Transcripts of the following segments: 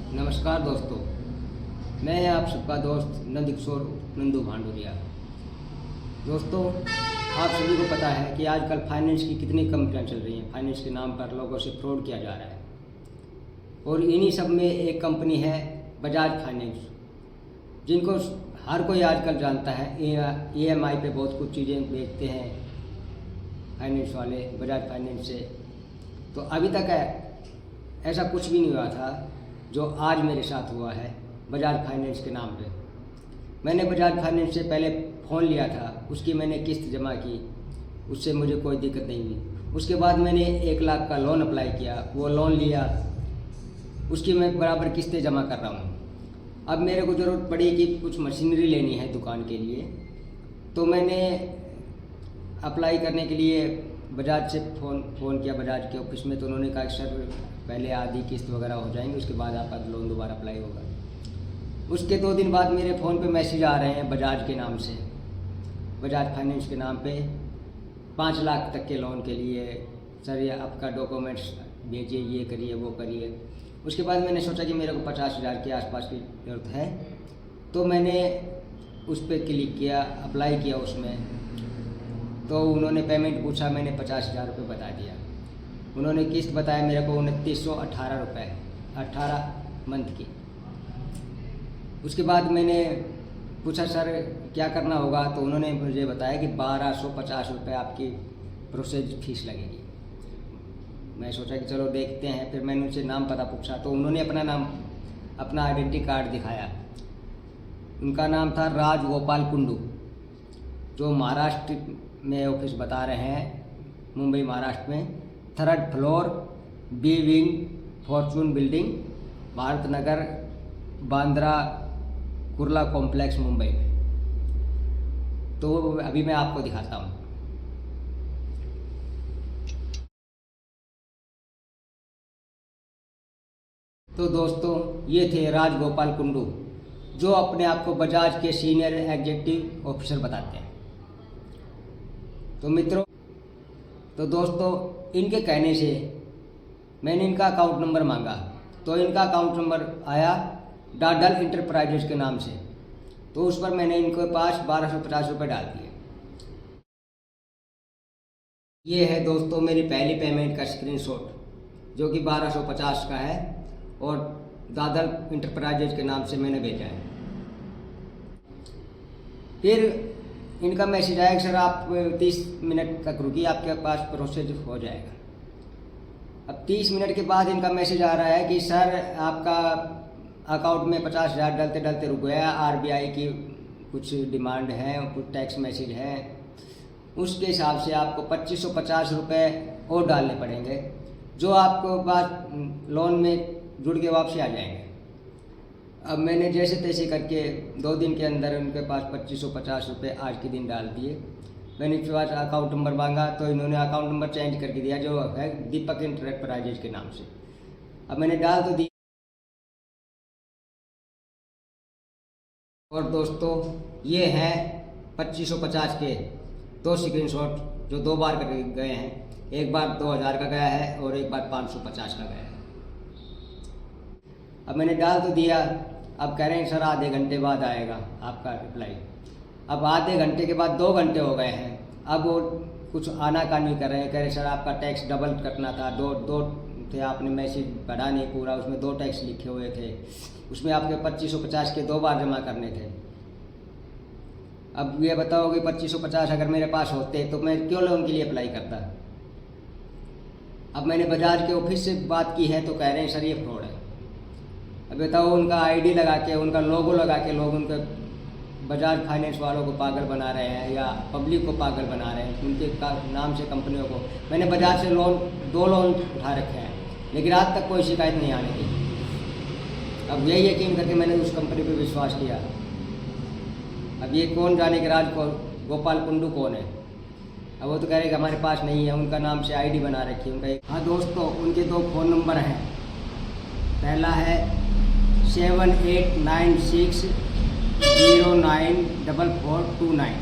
नमस्कार दोस्तों, मैं आप सबका दोस्त नंदकिशोर नंदू भांडुरिया। दोस्तों, आप सभी को पता है कि आजकल फाइनेंस की कितनी कंपनियां चल रही हैं। फाइनेंस के नाम पर लोगों से फ्रॉड किया जा रहा है और इन्हीं सब में एक कंपनी है बजाज फाइनेंस, जिनको हर कोई आजकल जानता है। EMI पे बहुत कुछ चीज़ें बेचते हैं फाइनेंस वाले, बजाज फाइनेंस से। तो अभी तक ऐसा कुछ भी नहीं हुआ था जो आज मेरे साथ हुआ है बजाज फाइनेंस के नाम पे। मैंने बजाज फाइनेंस से पहले फ़ोन लिया था, उसकी मैंने किस्त जमा की, उससे मुझे कोई दिक्कत नहीं हुई। उसके बाद मैंने 1 लाख का लोन अप्लाई किया, वो लोन लिया, उसकी मैं बराबर किस्तें जमा कर रहा हूँ। अब मेरे को ज़रूरत पड़ी कि कुछ मशीनरी लेनी है दुकान के लिए, तो मैंने अप्लाई करने के लिए बजाज से फ़ोन किया, बजाज के ऑफिस में। तो उन्होंने कहा कि सर पहले आधी किस्त वगैरह हो जाएंगी, उसके बाद आपका लोन दोबारा अप्लाई होगा। उसके 2 दिन बाद मेरे फ़ोन पे मैसेज आ रहे हैं बजाज के नाम से, बजाज फाइनेंस के नाम पे 5 लाख तक के लोन के लिए, सर ये आपका डॉक्यूमेंट्स भेजिए, ये करिए, वो करिए। उसके बाद मैंने सोचा कि मेरे को 50,000 के आसपास की ज़रूरत है, तो मैंने उस पर क्लिक किया, अप्लाई किया उसमें। तो उन्होंने पेमेंट पूछा, मैंने 50,000 रुपये बता दिया। उन्होंने किस्त बताया मेरे को 2918 रुपये, 18 मंथ की। उसके बाद मैंने पूछा सर क्या करना होगा, तो उन्होंने मुझे बताया कि 1250 रुपये आपकी प्रोसेस फीस लगेगी। मैं सोचा कि चलो देखते हैं। फिर मैंने उनसे नाम पता पूछा, तो उन्होंने अपना नाम, अपना आइडेंटिटी कार्ड दिखाया। उनका नाम था राजगोपाल कुंडू, जो महाराष्ट्र में ऑफिस बता रहे हैं, मुंबई महाराष्ट्र में, 3rd floor, B wing, Fortune building, Bharat Nagar, Bandra Kurla complex, Mumbai में। तो अभी मैं आपको दिखाता हूँ। तो दोस्तों, ये थे राजगोपाल कुंडू, जो अपने आप को बजाज के सीनियर एग्जीक्यूटिव ऑफिसर बताते हैं। तो मित्रों, तो दोस्तों, इनके कहने से मैंने इनका अकाउंट नंबर मांगा, तो इनका अकाउंट नंबर आया डाडल इंटरप्राइजेज के नाम से। तो उस पर मैंने इनके पास 1250 रुपये डाल दिए। ये है दोस्तों मेरी पहली पेमेंट का स्क्रीनशॉट, जो कि 1250 का है और दादर इंटरप्राइजेज के नाम से मैंने भेजा है। फिर इनका मैसेज आया कि सर आप 30 मिनट तक रुकिए, आपके पास प्रोसेस हो जाएगा। अब 30 मिनट के बाद इनका मैसेज आ रहा है कि सर आपका अकाउंट में 50,000 डलते डलते रुक गया, RBI की कुछ डिमांड है, कुछ टैक्स मैसेज है, उसके हिसाब से आपको 2550 रुपये और डालने पड़ेंगे, जो आपको बाद लोन में जुड़ के वापसी आ जाएंगे। अब मैंने जैसे तैसे करके 2 दिन के अंदर उनके पास 2550 रुपये आज के दिन डाल दिए। मैंने इसके बाद अकाउंट नंबर मांगा, तो इन्होंने अकाउंट नंबर चेंज करके दिया, जो है दीपक इंटरप्राइजेज के नाम से। अब मैंने डाल तो दिया। और दोस्तों, ये हैं 2550 के 2 स्क्रीनशॉट, जो 2 बार कर गए हैं। एक बार 2000 का गया है और एक बार 550 का गया है। अब मैंने डाल तो दिया। अब कह रहे हैं सर आधे घंटे बाद आएगा आपका रिप्लाई। अब आधे घंटे के बाद 2 घंटे हो गए हैं। अब वो कुछ आनाकानी कर रहे हैं, कह रहे सर आपका टैक्स डबल कटना था, दो थे, आपने मैसेज पढ़ा नहीं पूरा, उसमें 2 टैक्स लिखे हुए थे, उसमें आपके 2550 के 2 बार जमा करने थे। अब ये बताओ कि 2550 अगर मेरे पास होते तो मैं क्यों लोन के लिए अप्लाई करता। अब मैंने बजाज के ऑफिस से बात की है, तो कह रहे हैं सर ये फ्रॉड है। अब बताओ, उनका ID लगा के, उनका लोगो लगा के लोग उनके बजाज फाइनेंस वालों को पागल बना रहे हैं या पब्लिक को पागल बना रहे हैं, उनके नाम से कंपनियों को। मैंने बजाज से 2 लोन उठा रखे हैं, लेकिन आज तक कोई शिकायत नहीं आने दी। अब यही यकीन करके मैंने उस कंपनी पर विश्वास किया। अब ये कौन जाने के गोपाल कुंडू कौन है। अब वो तो कह रहे कि हमारे पास नहीं है, उनका नाम से ID बना रखी है उनका। हाँ दोस्तों, उनके 2 फ़ोन नंबर हैं। पहला है 7896094429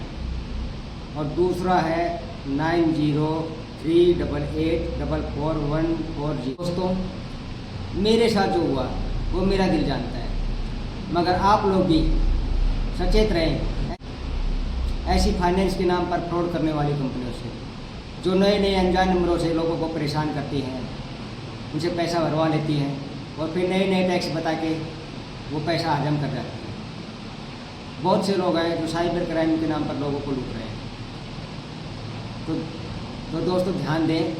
और दूसरा है 9038844140। दोस्तों, मेरे साथ जो हुआ वो मेरा दिल जानता है। मगर आप लोग भी सचेत रहें ऐसी फाइनेंस के नाम पर फ्रॉड करने वाली कंपनियों से, जो नए नए अनजान नंबरों से लोगों को परेशान करती हैं, उनसे पैसा भरवा लेती हैं और फिर नए नए टैक्स बता के वो पैसा हजम कर जाती हैं। बहुत से लोग हैं जो साइबर क्राइम के नाम पर लोगों को लूट रहे हैं। तो दोस्तों ध्यान दें,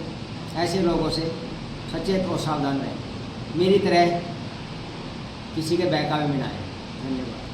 ऐसे लोगों से सचेत और सावधान रहें। मेरी तरह किसी के बहकावे में ना आए। धन्यवाद।